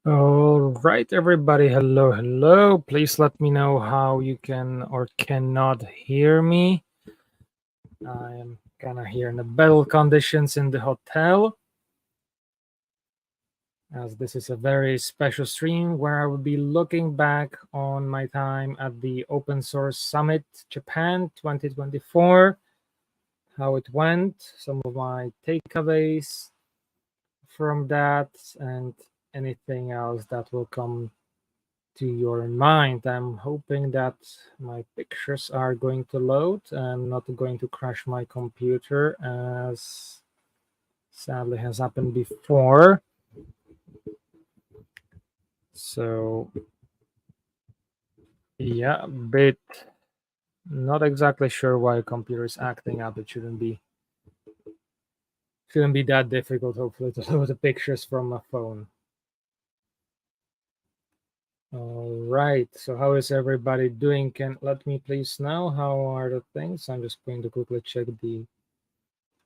All right, everybody. Hello, hello. Please let me know how you can or cannot hear me. I am kind of here in the battle conditions in the hotel, as this is a very special stream where I will be looking back on my time at the Open Source Summit Japan 2024, how it went, some of my takeaways from that, and anything else that will come to your mind. I'm hoping that my pictures are going to load. I'm not going to crash my computer as sadly has happened before. So yeah, but not exactly sure why computer is acting up. It shouldn't be that difficult, hopefully, to load the pictures from my phone. All right, so how is everybody doing? Can let me please know how are the things? I'm just going to quickly check the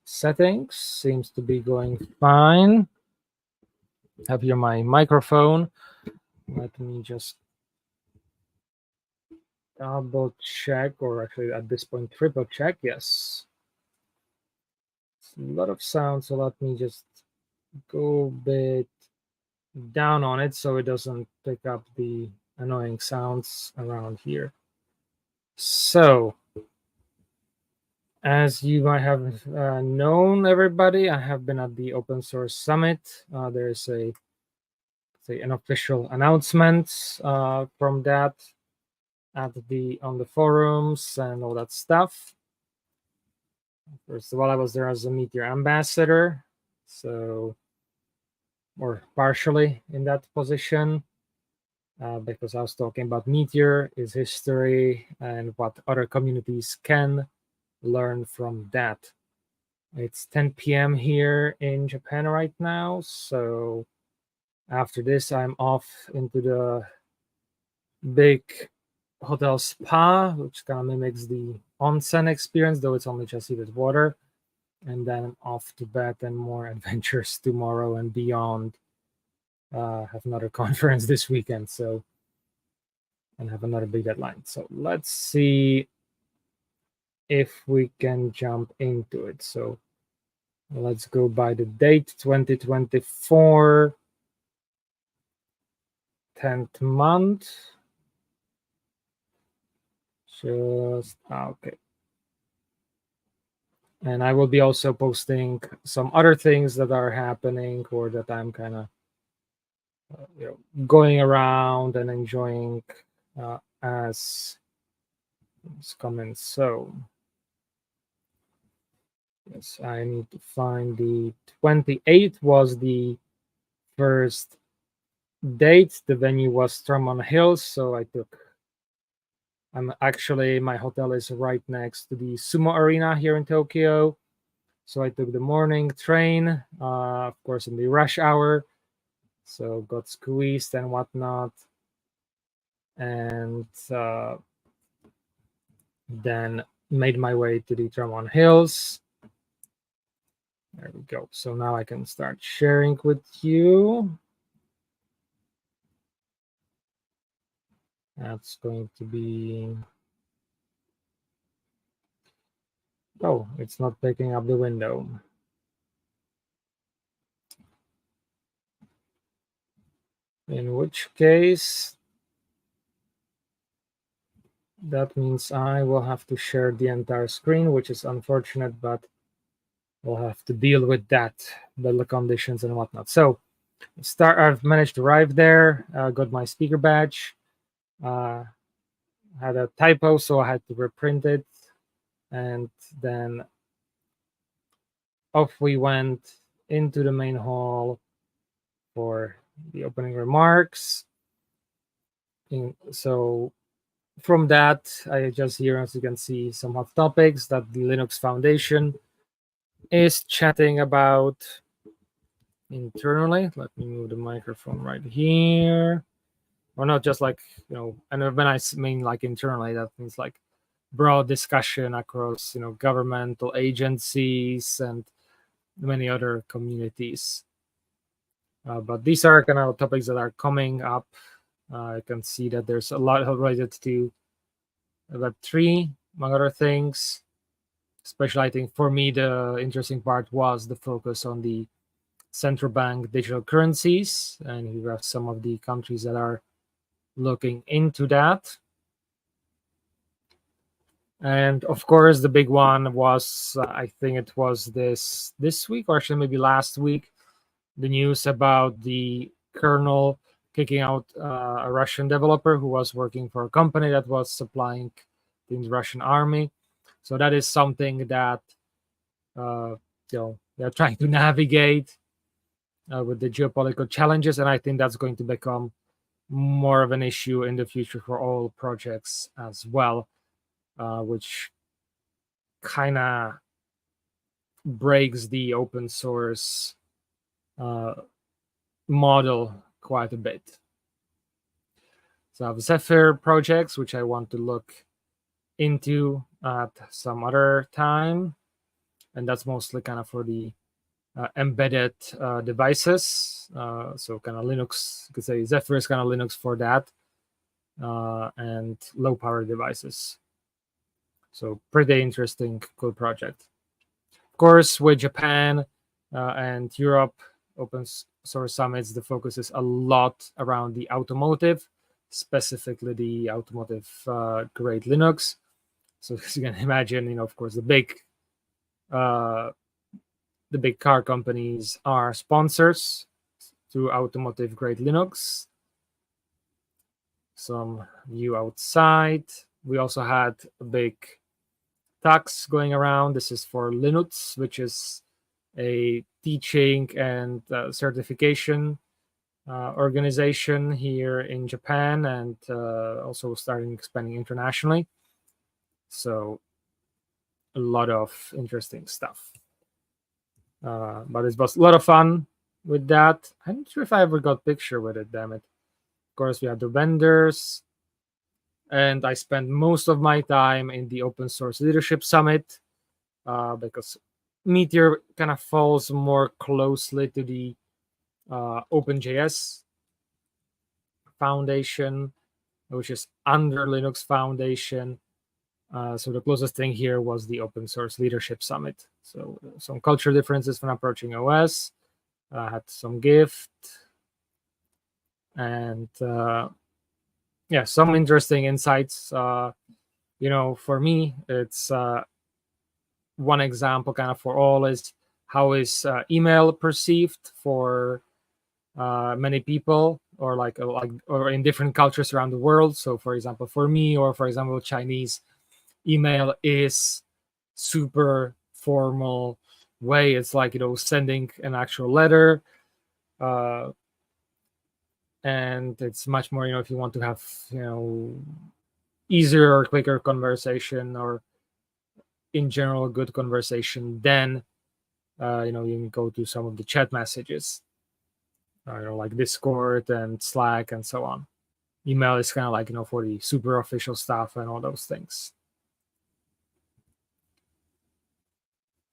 settings. Seems to be going fine. Have here my microphone. Let me just double check, or actually at this point triple check. Yes, it's a lot of sound, so let me just go a bit down on it so it doesn't pick up the annoying sounds around here. So as you might have known, everybody, I have been at the Open Source Summit. There's an official announcement from that on the forums and all that stuff. First of all, I was there as a Meteor ambassador, so or partially in that position, because I was talking about Meteor, its history, and what other communities can learn from that. It's 10 p.m. here in Japan right now, so after this, I'm off into the big hotel spa, which kind of mimics the onsen experience, though it's only just heated water. And then off to bed and more adventures tomorrow and beyond. Have another conference this weekend, so and have another big deadline. So let's see if we can jump into it. So let's go by the date 2024, 10th month. Just okay. And I will be also posting some other things that are happening or that I'm kind of going around and enjoying as it's coming. So yes, I need to find the 28th was the first date. The venue was Tremont Hills, so I'm actually, my hotel is right next to the sumo arena here in Tokyo. So I took the morning train, of course, in the rush hour. So got squeezed and whatnot. And then made my way to the Tremont Hills. There we go. So now I can start sharing with you. That's going to be... Oh, it's not picking up the window. In which case, that means I will have to share the entire screen, which is unfortunate, but we'll have to deal with that, the conditions and whatnot. So I've managed to arrive there, got my speaker badge, had a typo, so I had to reprint it. And then off we went into the main hall for the opening remarks. So from that, I just here, as you can see, some hot topics that the Linux Foundation is chatting about internally. Let me move the microphone right here. Or not just like, and when I mean like internally, that means like broad discussion across, governmental agencies and many other communities. But these are kind of topics that are coming up. I can see that there's a lot related to Web3, among other things. Especially, I think for me, the interesting part was the focus on the central bank digital currencies. And here we have some of the countries that are looking into that. And of course, the big one was, I think it was this week, or actually maybe last week, the news about the kernel kicking out a Russian developer who was working for a company that was supplying the Russian army. So that is something that they're trying to navigate with the geopolitical challenges, and I think that's going to become more of an issue in the future for all projects as well, which kind of breaks the open source model quite a bit. So I have Zephyr projects, which I want to look into at some other time. And that's mostly kind of for the embedded devices. So kind of Linux, you could say Zephyr is kind of Linux for that, and low power devices. So pretty interesting, cool project. Of course, with Japan and Europe open source summits, the focus is a lot around the automotive, specifically the automotive grade Linux. So as you can imagine, of course, the big car companies are sponsors to automotive grade Linux. Some view outside. We also had a big tax going around. This is for Linux, which is a teaching and certification organization here in Japan, and also starting expanding internationally. So a lot of interesting stuff. But it was a lot of fun with that. I'm not sure if I ever got picture with it, damn it. Of course, we have the vendors. And I spent most of my time in the Open Source Leadership Summit because Meteor kind of falls more closely to the OpenJS Foundation, which is under Linux Foundation. So the closest thing here was the Open Source Leadership Summit. So some cultural differences when approaching OS. I had some gift, and some interesting insights. For me, it's one example kind of for all is how is email perceived for many people, or or in different cultures around the world. So for example, for me, or for example, Chinese, email is super formal way. It's like sending an actual letter, and it's much more if you want to have easier or quicker conversation, or in general good conversation, then you can go to some of the chat messages, like Discord and Slack and so on. Email is kind of like for the super official stuff and all those things.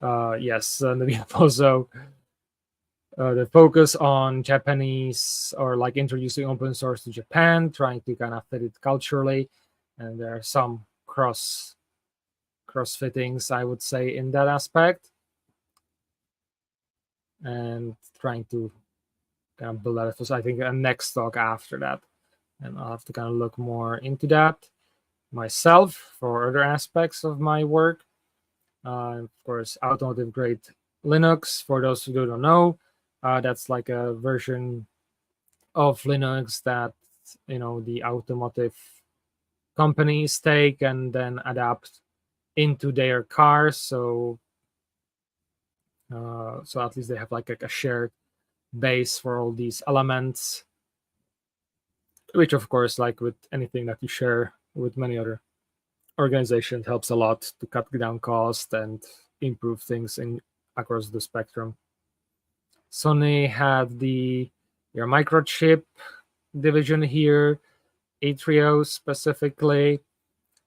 Yes, and we have also the focus on Japanese, or like introducing open source to Japan, trying to kind of fit it culturally, and there are some cross fittings, I would say, in that aspect, and trying to kind of build that. So I think a next talk after that, and I'll have to kind of look more into that myself for other aspects of my work. Of course, automotive grade Linux, for those who don't know, that's like a version of Linux that the automotive companies take and then adapt into their cars. So at least they have like a shared base for all these elements, which of course, like with anything that you share with many other organizations, helps a lot to cut down cost and improve things across the spectrum. Sony had your microchip division here, Atrio specifically,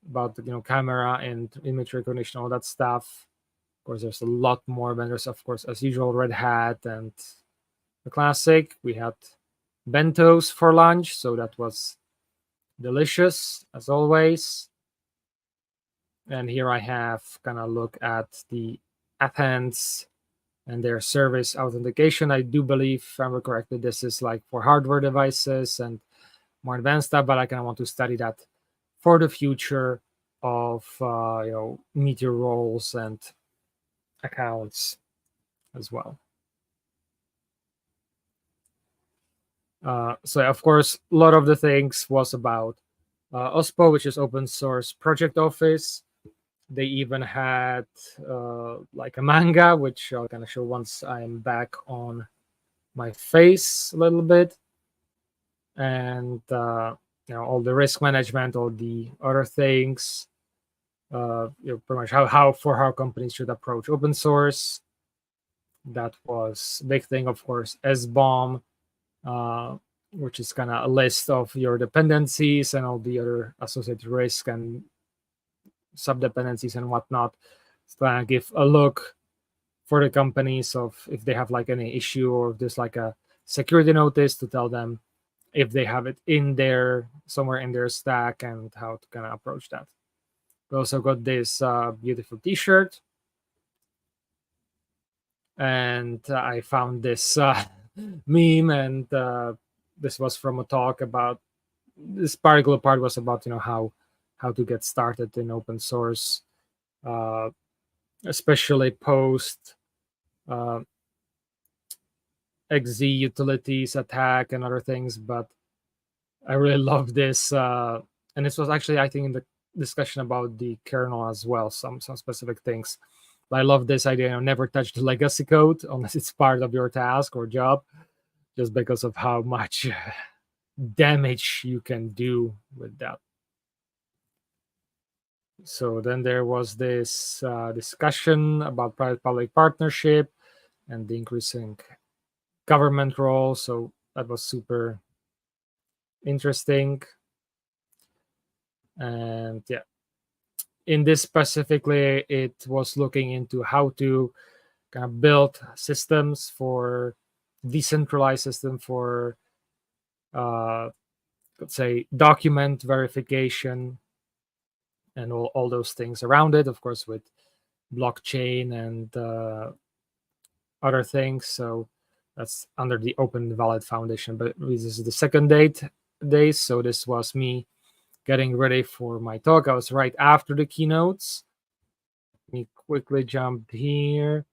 about camera and image recognition, all that stuff. Of course, there's a lot more vendors, of course, as usual, Red Hat and the classic. We had bentos for lunch, so that was delicious as always. And here I have kind of look at the Athens and their service authentication. I do believe, if I remember correctly, this is like for hardware devices and more advanced stuff, but I kind of want to study that for the future of meteor roles and accounts as well. So of course, a lot of the things was about OSPO, which is open source project office. They even had like a manga, which I'll kind of show once I'm back on my face a little bit, and all the risk management, all the other things. Pretty much how companies should approach open source. That was a big thing, of course. SBOM, which is kind of a list of your dependencies and all the other associated risk and subdependencies and whatnot. So I give a look for the companies of if they have like any issue or if there's like a security notice to tell them if they have it in there somewhere in their stack and how to kind of approach that. We also got this beautiful t-shirt, and I found this meme, and this was from a talk about this particular part was about how to get started in open source, especially post XZ utilities attack and other things. But I really love this, and this was actually, I think, in the discussion about the kernel as well, some specific things. But I love this idea, never touch the legacy code unless it's part of your task or job, just because of how much damage you can do with that. So then there was this discussion about private-public partnership and the increasing government role. So that was super interesting. And yeah, in this specifically, it was looking into how to kind of build systems for decentralized system for let's say document verification and all those things around it, of course, with blockchain and other things. So that's under the Open Valid Foundation. But this is the second day. So this was me getting ready for my talk. I was right after the keynotes. Let me quickly jump here.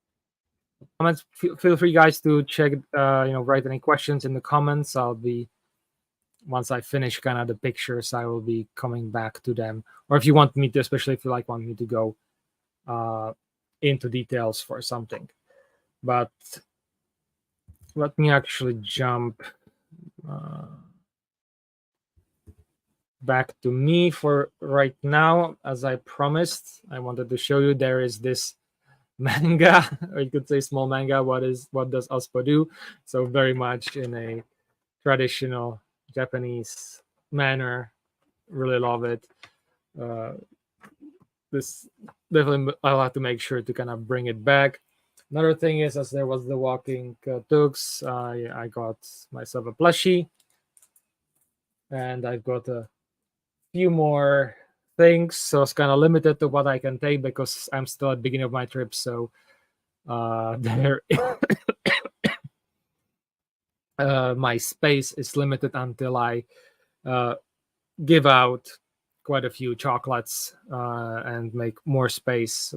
Comments. Feel free, guys, to check. Write any questions in the comments. I'll be once I finish kind of the pictures, I will be coming back to them. Or if you want me to, especially if you want me to go into details for something. But let me actually jump back to me for right now. As I promised, I wanted to show you there is this manga, or you could say small manga. What does OSPO do? So very much in a traditional Japanese manner. Really love it. This definitely I'll have to make sure to kind of bring it back. Another thing is, as there was the walking tux, I got myself a plushie, and I've got a few more things. So it's kind of limited to what I can take because I'm still at the beginning of my trip. So there my space is limited until I give out quite a few chocolates and make more space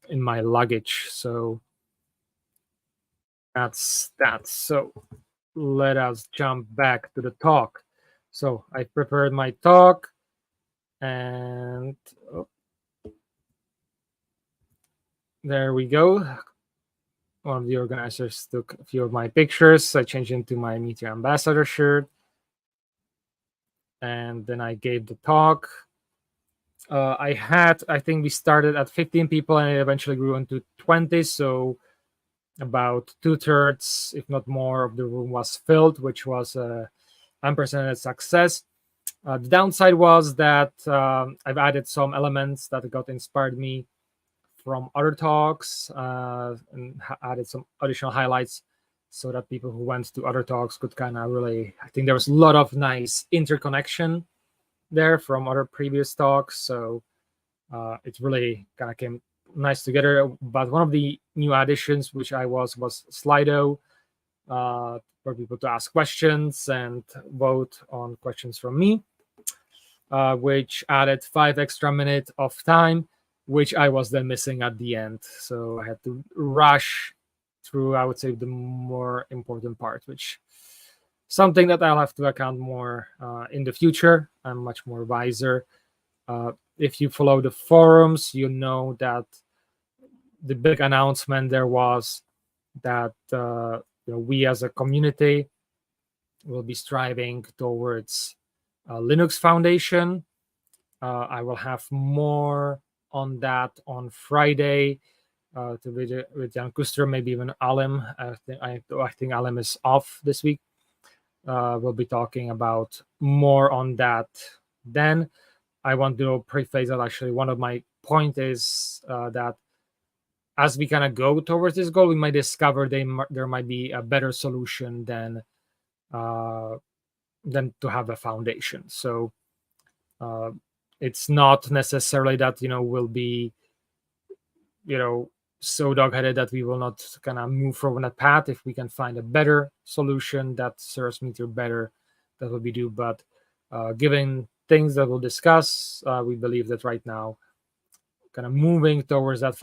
in my luggage. So that's that. So let us jump back to the talk. So I prepared my talk, and there we go. One of the organizers took a few of my pictures. I changed into my Meteor Ambassador shirt, and then I gave the talk. I think we started at 15 people, and it eventually grew into 20. So about 2/3, if not more, of the room was filled, which was an unprecedented success. The downside was that I've added some elements that got inspired me from other talks and added some additional highlights so that people who went to other talks could kind of really, I think there was a lot of nice interconnection there from other previous talks. So it really kind of came nice together. But one of the new additions, which I was Slido, for people to ask questions and vote on questions from me, which added 5 extra minutes of time, which I was then missing at the end. So I had to rush through, I would say, the more important part, which something that I'll have to account more in the future. I'm much more wiser. If you follow the forums, you know that the big announcement there was that we as a community will be striving towards Linux Foundation. I will have more on that on Friday with Jan Kuster, maybe even Alim. I think Alim is off this week. We'll be talking about more on that then. I want to preface that actually one of my point is that as we kind of go towards this goal, we might discover there might be a better solution than to have a foundation. So it's not necessarily that we'll be so dog-headed that we will not kind of move forward on that path. If we can find a better solution that serves Meteor better, that will be do. But given things that we'll discuss, we believe that right now kind of moving towards that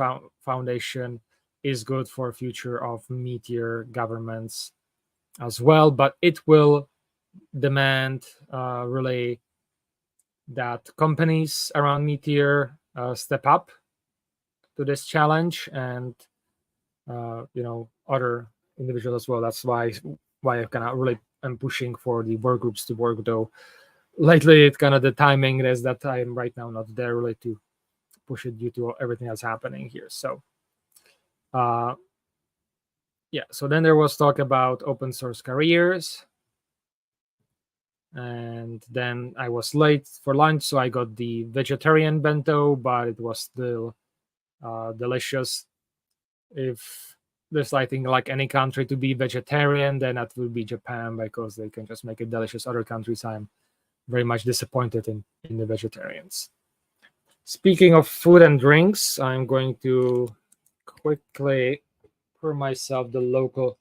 foundation is good for future of Meteor governments as well. But it will demand really that companies around Meteor step up to this challenge, and other individuals as well. That's why I kind of really am pushing for the work groups to work, though lately it's kind of the timing is that I'm right now not there really to push it due to everything that's happening here. So so then there was talk about open source careers, and then I was late for lunch, so I got the vegetarian bento, but it was still delicious. If there's, I think, like any country to be vegetarian, then that would be Japan, because they can just make it delicious. Other countries, I'm very much disappointed in the vegetarians. Speaking of food and drinks, I'm going to quickly pour myself the local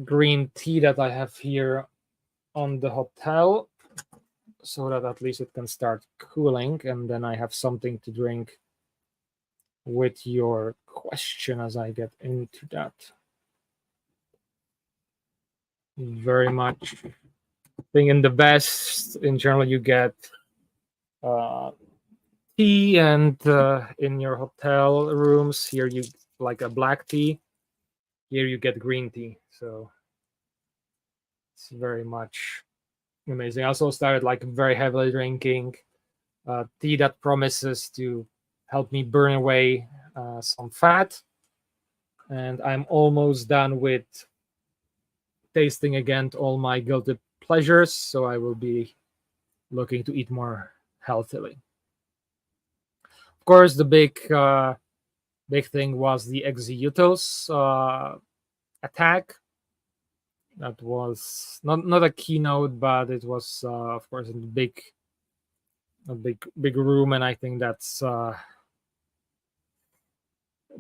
green tea that I have here on the hotel, so that at least it can start cooling, and then I have something to drink with your question as I get into that. Very much. I think in the best, in general, you get tea, and in your hotel rooms here, you like a black tea. Here you get green tea. So it's very much amazing. I also started like very heavily drinking tea that promises to help me burn away some fat, and I'm almost done with tasting again all my guilty pleasures, so I will be looking to eat more healthily. Of course, the big thing was the Executos attack. That was not a keynote, but it was of course in the big room, and I think that's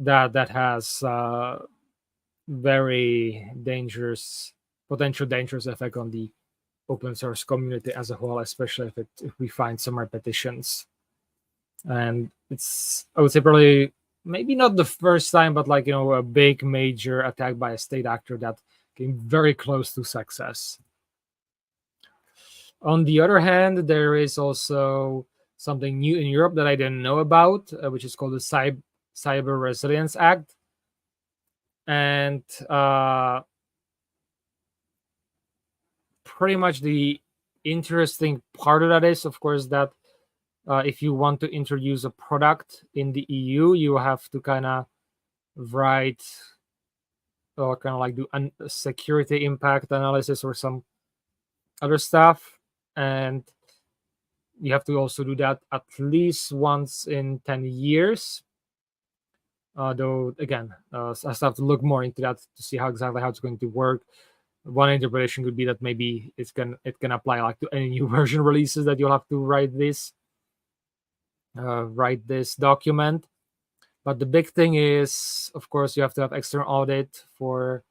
that has very potential dangerous effect on the open source community as a whole, especially if we find some repetitions. And it's, I would say, probably maybe not the first time, but like a big major attack by a state actor that came very close to success. On the other hand, there is also something new in Europe that I didn't know about, which is called the Cyber Resilience Act. And pretty much the interesting part of that is, of course, that if you want to introduce a product in the EU, you have to kind of write or kind of like do a security impact analysis or some other stuff. And you have to also do that at least once in 10 years. Though again, I still have to look more into that to see how exactly how it's going to work. One interpretation could be that maybe it can apply like to any new version releases, that you'll have to write this document. But the big thing is, of course, you have to have external audit for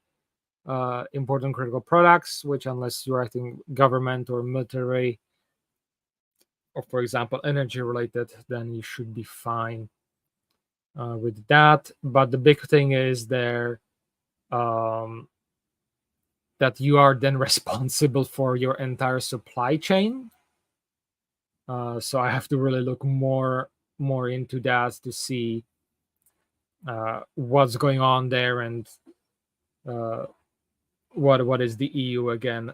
important critical products, which unless you're acting government or military, or for example energy related, then you should be fine with that. But the big thing is there, that you are then responsible for your entire supply chain. So I have to really look more into that to see what's going on there, and what is the EU again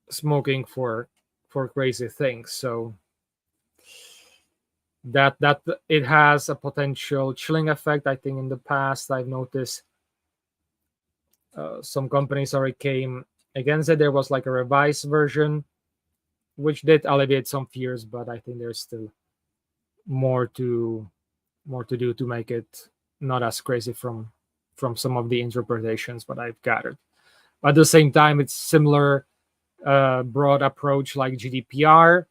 smoking for crazy things. So that it has a potential chilling effect. I think in the past I've noticed some companies already came against it. There was like a revised version which did alleviate some fears, but I think there's still more to do to make it not as crazy from some of the interpretations what I've gathered. But at the same time, it's similar broad approach like GDPR,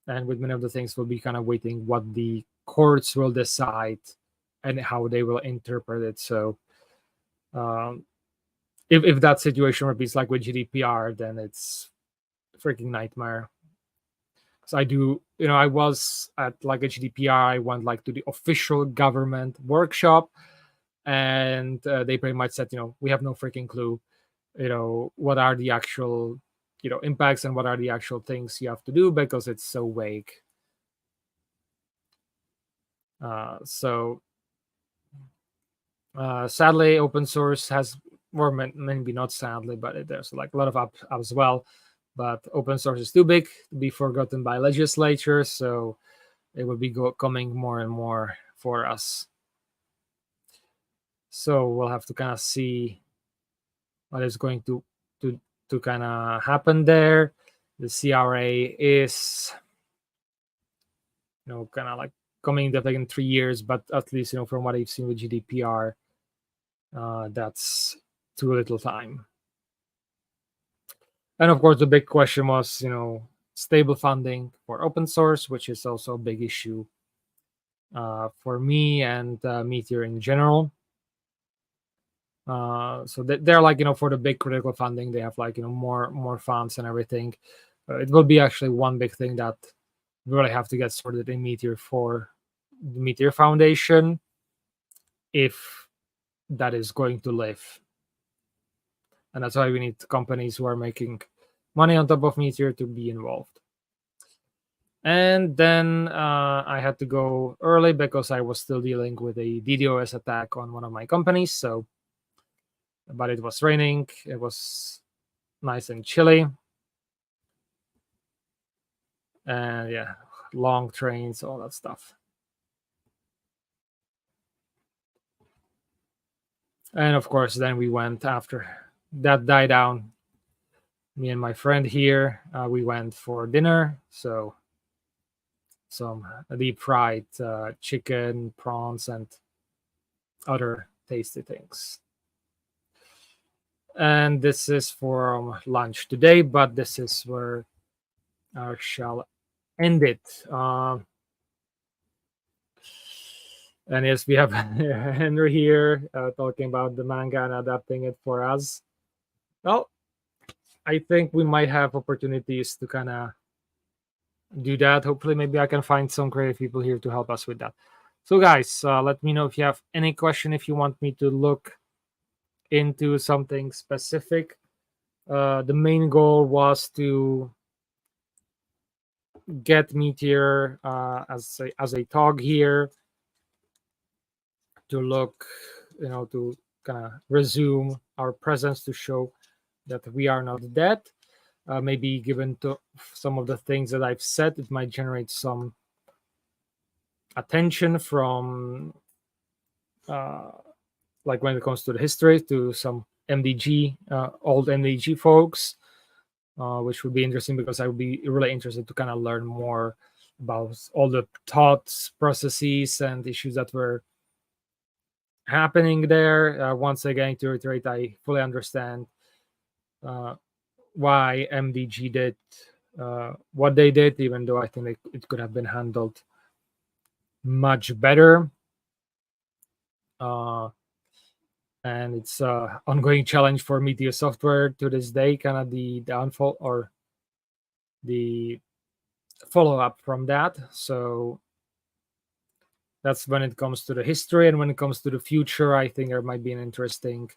and with many of the things we'll be kind of waiting what the courts will decide and how they will interpret it. So if that situation repeats like with GDPR, then it's a freaking nightmare. So I was at like a GDPR, I went like to the official government workshop, and they pretty much said, we have no freaking clue, what are the actual, impacts, and what are the actual things you have to do, because it's so vague. Sadly, open source has, or maybe not sadly, but there's like a lot of up as well. But open source is too big to be forgotten by legislature, so it will be coming more and more for us. So we'll have to kind of see what is going to kind of happen there. The CRA is, kind of like coming in 3 years, but at least, from what I've seen with GDPR, that's too little time. And of course, the big question was, stable funding for open source, which is also a big issue for me and Meteor in general. So they're like, for the big critical funding, they have like, more funds and everything. It will be actually one big thing that we really have to get sorted in Meteor for the Meteor Foundation, if that is going to live. And that's why we need companies who are making money on top of Meteor to be involved. And then I had to go early because I was still dealing with a DDoS attack on one of my companies. But it was raining. It was nice and chilly. And yeah, long trains, all that stuff. And of course, then we went after that died down. Me and my friend here, we went for dinner. So some deep fried chicken, prawns, and other tasty things. And this is for lunch today, but this is where I shall end it. And yes, we have Henry here talking about the manga and adapting it for us. Well, I think we might have opportunities to kind of do that. Hopefully, maybe I can find some creative people here to help us with that. So, guys, let me know if you have any question, if you want me to look into something specific. The main goal was to get Meteor as a tog here, to look, to kind of resume our presence, to show that we are not dead. Maybe given to some of the things that I've said, it might generate some attention from like when it comes to the history, to some MDG, old MDG folks, which would be interesting, because I would be really interested to kind of learn more about all the thoughts, processes, and issues that were happening there. Once again, to reiterate, I fully understand why MDG did what they did, even though I think it could have been handled much better. And it's an ongoing challenge for Meteor Software to this day, kind of the downfall or the follow-up from that. So that's when it comes to the history, and when it comes to the future, I think there might be an interesting.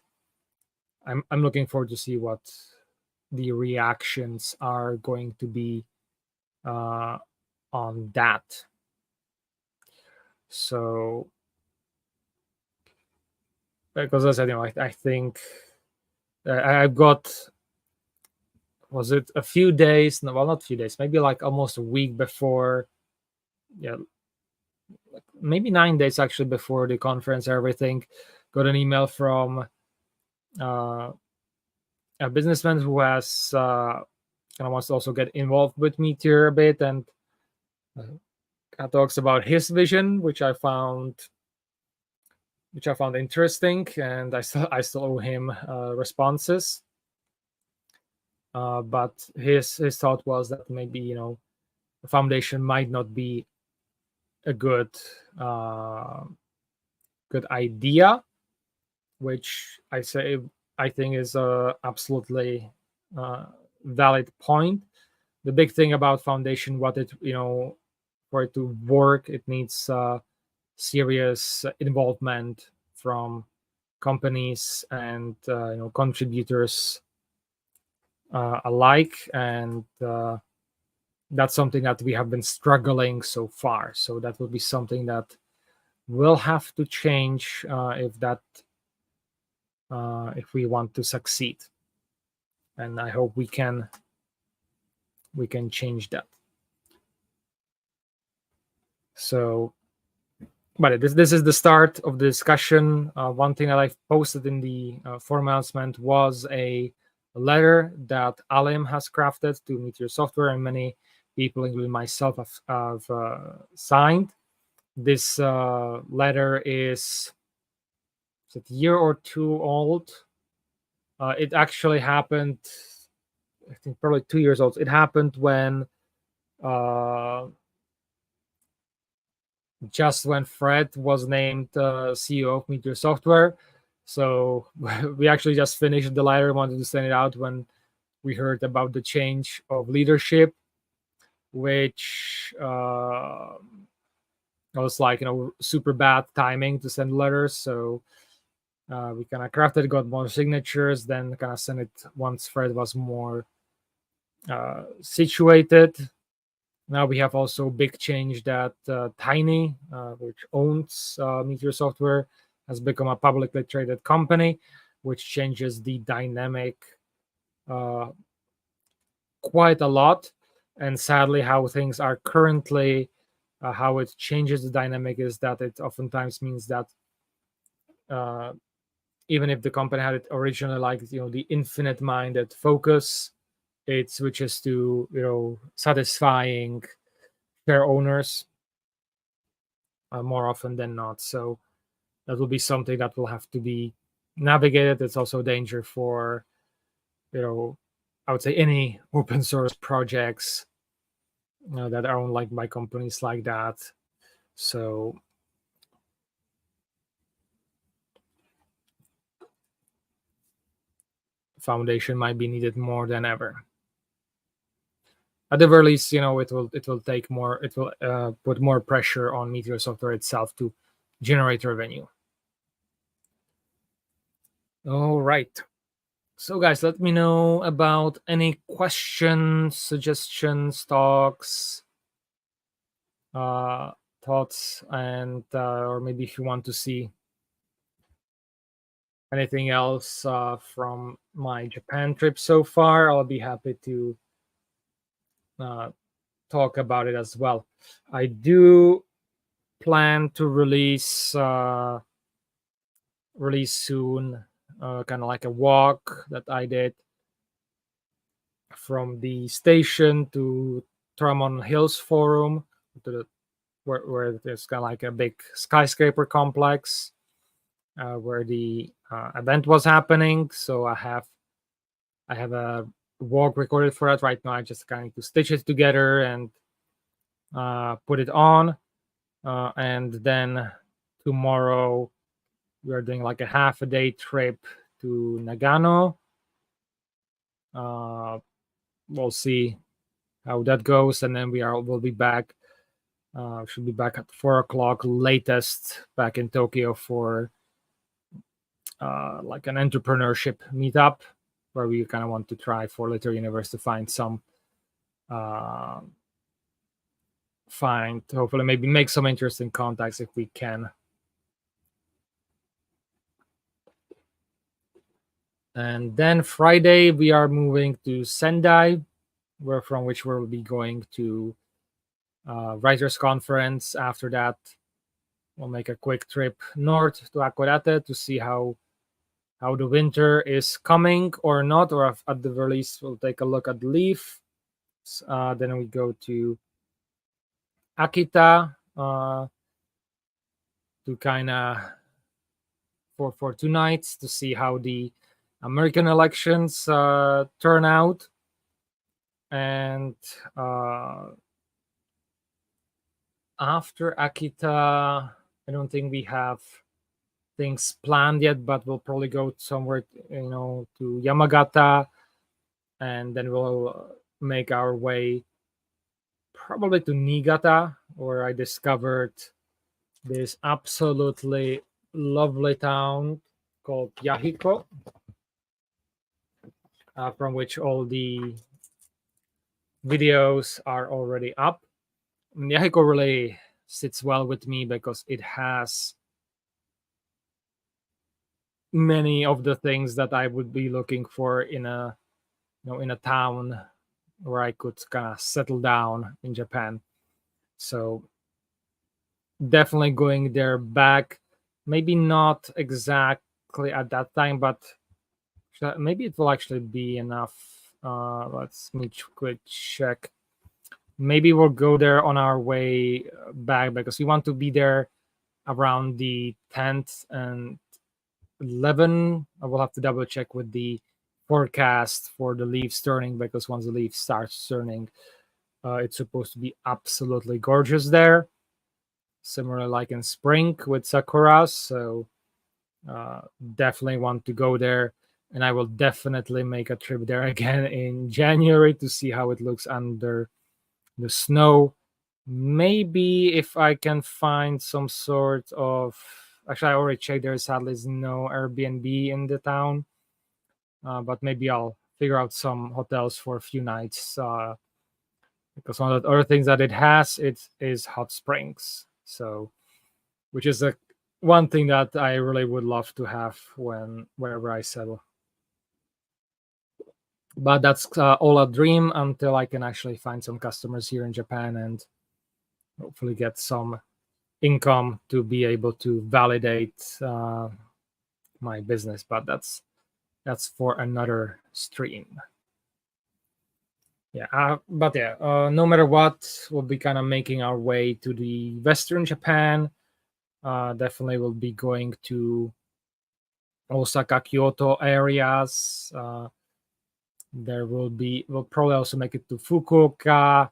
I'm looking forward to see what the reactions are going to be on that. So, because as I said, I think I've got, was it a few days? No, well, not a few days, maybe like almost a week before. Yeah, like maybe 9 days actually before the conference. Everything, got an email from a businessman who has kind of wants to also get involved with Meteor a bit, and talks about his vision, which I found interesting, and I still owe him responses. But his thought was that maybe the foundation might not be a good idea, which I think is a absolutely valid point. The big thing about foundation, what it for it to work, it needs serious involvement from companies and contributors alike, and that's something that we have been struggling so far. So that will be something that will have to change if we want to succeed, and I hope we can change that. So, but this is the start of the discussion. One thing that I posted in the forum announcement was a letter that Alim has crafted to Meteor Software, and many people, including myself, have signed. This letter is a year or two old. It actually happened, I think, probably 2 years old. It happened when just when Fred was named CEO of Meteor Software. So we actually just finished the letter, wanted to send it out when we heard about the change of leadership, which was like super bad timing to send letters. So we kind of crafted, got more signatures, then kind of sent it once Fred was more situated. Now we have also big change that Tiny, which owns Meteor Software, has become a publicly traded company, which changes the dynamic quite a lot. And sadly, how things are currently, how it changes the dynamic is that it oftentimes means that even if the company had it originally like the infinite-minded focus, it switches to satisfying share owners more often than not. So that will be something that will have to be navigated. It's also a danger for I would say any open source projects that are owned by companies like that. So foundation might be needed more than ever. At the very least, it will take more. It will put more pressure on Meteor Software itself to generate revenue. All right. So, guys, let me know about any questions, suggestions, talks, thoughts, and or maybe if you want to see anything else from my Japan trip so far, I'll be happy to talk about it as well. I do plan to release soon, kind of like a walk that I did from the station to Tramon Hills Forum, to where there's kind of like a big skyscraper complex. where the event was happening. So I have a walk recorded for that right now. I just kind of to stitch it together and put it on, and then tomorrow we are doing like a half a day trip to Nagano. We'll see how that goes, and then we'll be back. Should be back at 4 o'clock latest back in Tokyo for like an entrepreneurship meetup, where we kind of want to try for Literary Universe to find some hopefully maybe make some interesting contacts if we can. And then Friday we are moving to Sendai, from which we'll be going to writers conference. After that we'll make a quick trip north to Akurate to see how the winter is coming or not, or if at the very least we'll take a look at the leaf. Then we go to Akita to kind of for 2 nights to see how the American elections turn out. And after Akita, I don't think we have things planned yet, but we'll probably go somewhere, to Yamagata, and then we'll make our way probably to Niigata, where I discovered this absolutely lovely town called Yahiko, from which all the videos are already up. Yahiko really sits well with me because it has many of the things that I would be looking for in a town where I could kind of settle down in Japan. So definitely going there back, maybe not exactly at that time, but maybe it will actually be enough. Let's quick check. Maybe we'll go there on our way back because we want to be there around the 10th and 11. I will have to double check with the forecast for the leaves turning, because once the leaf starts turning, it's supposed to be absolutely gorgeous there, similar like in spring with sakura. So definitely want to go there, and I will definitely make a trip there again in January to see how it looks under the snow. Maybe if I can find some sort of, actually I already checked, there sadly is no Airbnb in the town, but maybe I'll figure out some hotels for a few nights, because one of the other things that it has, it is hot springs, so which is one thing that I really would love to have wherever I settle. But that's all a dream until I can actually find some customers here in Japan and hopefully get some income to be able to validate my business. But that's for another stream. Yeah, but yeah, no matter what, we'll be kind of making our way to the Western Japan. Definitely will be going to Osaka, Kyoto areas. We'll probably also make it to Fukuoka,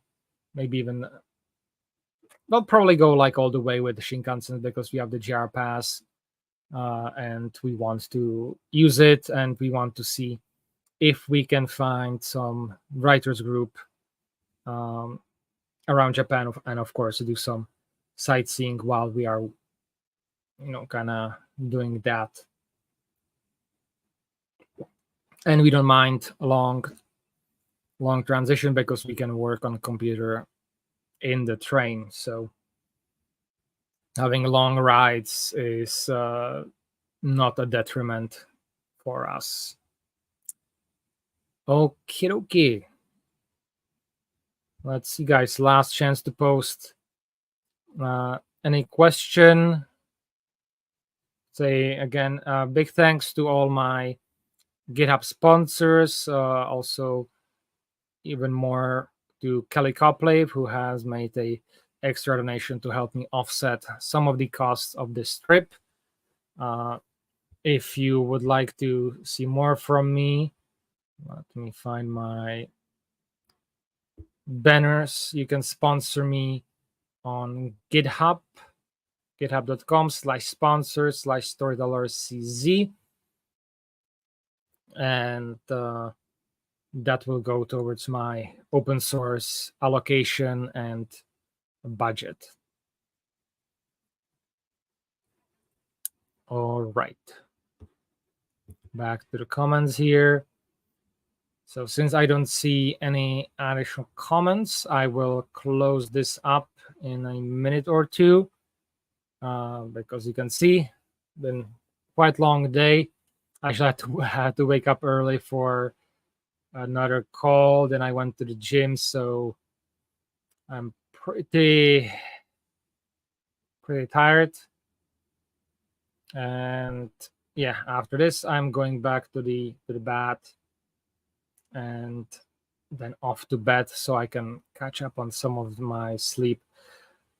maybe even, we'll probably go like all the way with the Shinkansen because we have the JR Pass, and we want to use it, and we want to see if we can find some writers group around Japan, and of course do some sightseeing while we are kind of doing that. And we don't mind a long transition because we can work on a computer in the train, so having long rides is not a detriment for us. Okie dokie. Let's see, guys, last chance to post any question. Say again, big thanks to all my GitHub sponsors, also even more to Kelly Copley, who has made a extra donation to help me offset some of the costs of this trip. if you would like to see more from me, let me find my banners. You can sponsor me on GitHub, github.com/sponsor/storytellercz, and that will go towards my open source allocation and budget. All right, back to the comments here. So since I don't see any additional comments, I will close this up in a minute or two, because you can see, been quite long day. I actually had to wake up early for another call. Then I went to the gym, so I'm pretty tired. And yeah, after this, I'm going back to the bath and then off to bed so I can catch up on some of my sleep.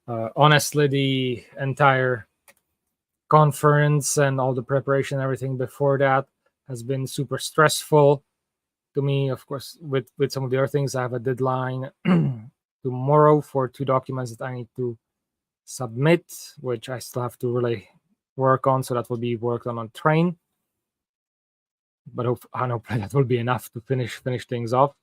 Honestly, the entire conference and all the preparation, everything before that has been super stressful to me. Of course, with some of the other things, I have a deadline tomorrow for 2 documents that I need to submit, which I still have to really work on. So that will be worked on train. But hopefully that will be enough to finish things off.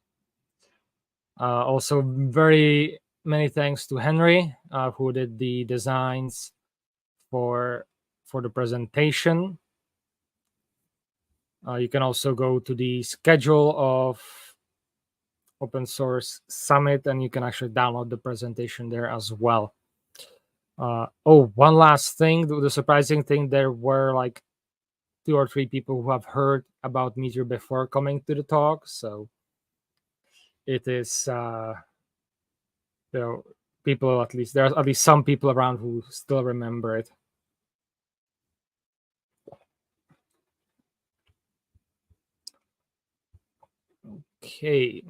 Also, very many thanks to Henry, who did the designs for the presentation. You can also go to the schedule of Open Source Summit, and you can actually download the presentation there as well. One last thing, the surprising thing, there were like 2 or 3 people who have heard about Meteor before coming to the talk. So it is, people, at least there's at least some people around who still remember it. Okay.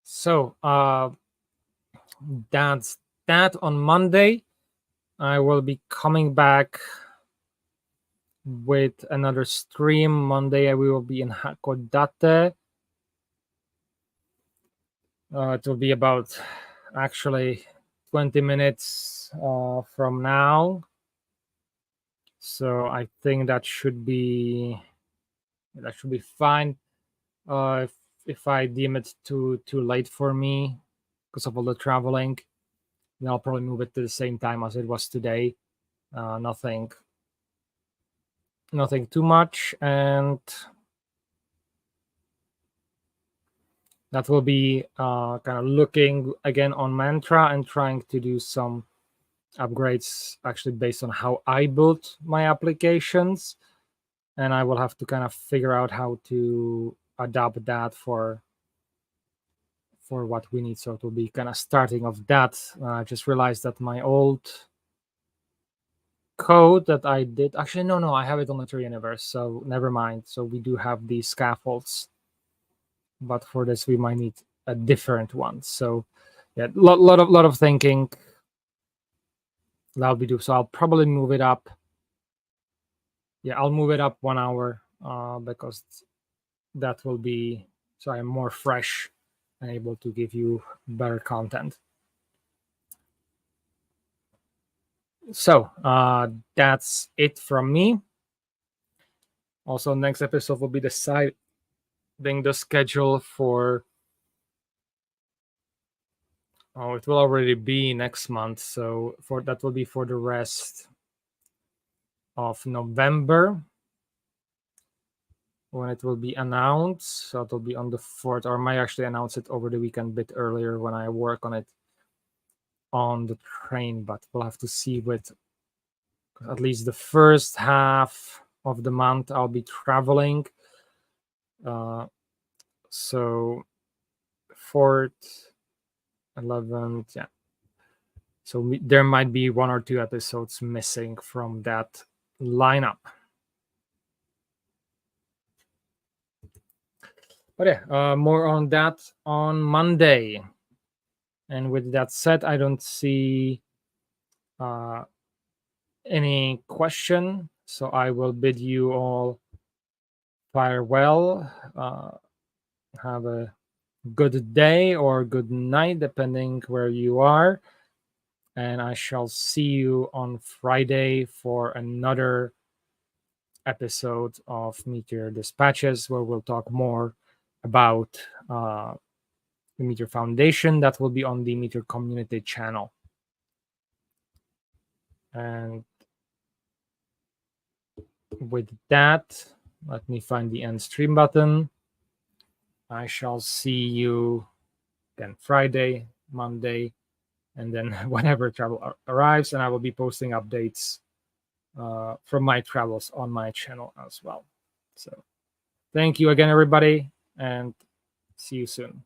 So that's that. On Monday, I will be coming back with another stream. Monday, we will be in Hakodate. It will be about actually 20 minutes from now. So I think that should be fine. If I deem it too late for me because of all the traveling, then I'll probably move it to the same time as it was today. Nothing too much, and that will be kind of looking again on Mantra and trying to do some upgrades actually based on how I built my applications. And I will have to kind of figure out how to adapt that for what we need. So it will be kind of starting of that. I just realized that my old code that I did, actually, no, I have it on the Tree Universe, so never mind. So we do have these scaffolds, but for this we might need a different one. So yeah, lot of thinking that'll be do. So I'll probably move it up. Yeah, I'll move it up 1 hour because that will be, so I'm more fresh and able to give you better content. So that's it from me. Also, next episode will be deciding the schedule for, it will already be next month. So that will be for the rest of November when it will be announced. So it will be on the 4th, or I might actually announce it over the weekend a bit earlier when I work on it on the train, but we'll have to see. With at least the first half of the month I'll be traveling, so 4th, 11th, yeah, so there might be 1 or 2 episodes missing from that lineup. But yeah, more on that on Monday. And with that said, I don't see any question. So I will bid you all farewell. Have a good day or good night, depending where you are. And I shall see you on Friday for another episode of Meteor Dispatches, where we'll talk more about the Meteor Foundation. That will be on the Meteor Community channel. And with that, let me find the end stream button. I shall see you again Friday, Monday, and then whenever travel arrives, and I will be posting updates from my travels on my channel as well. So thank you again, everybody, and see you soon.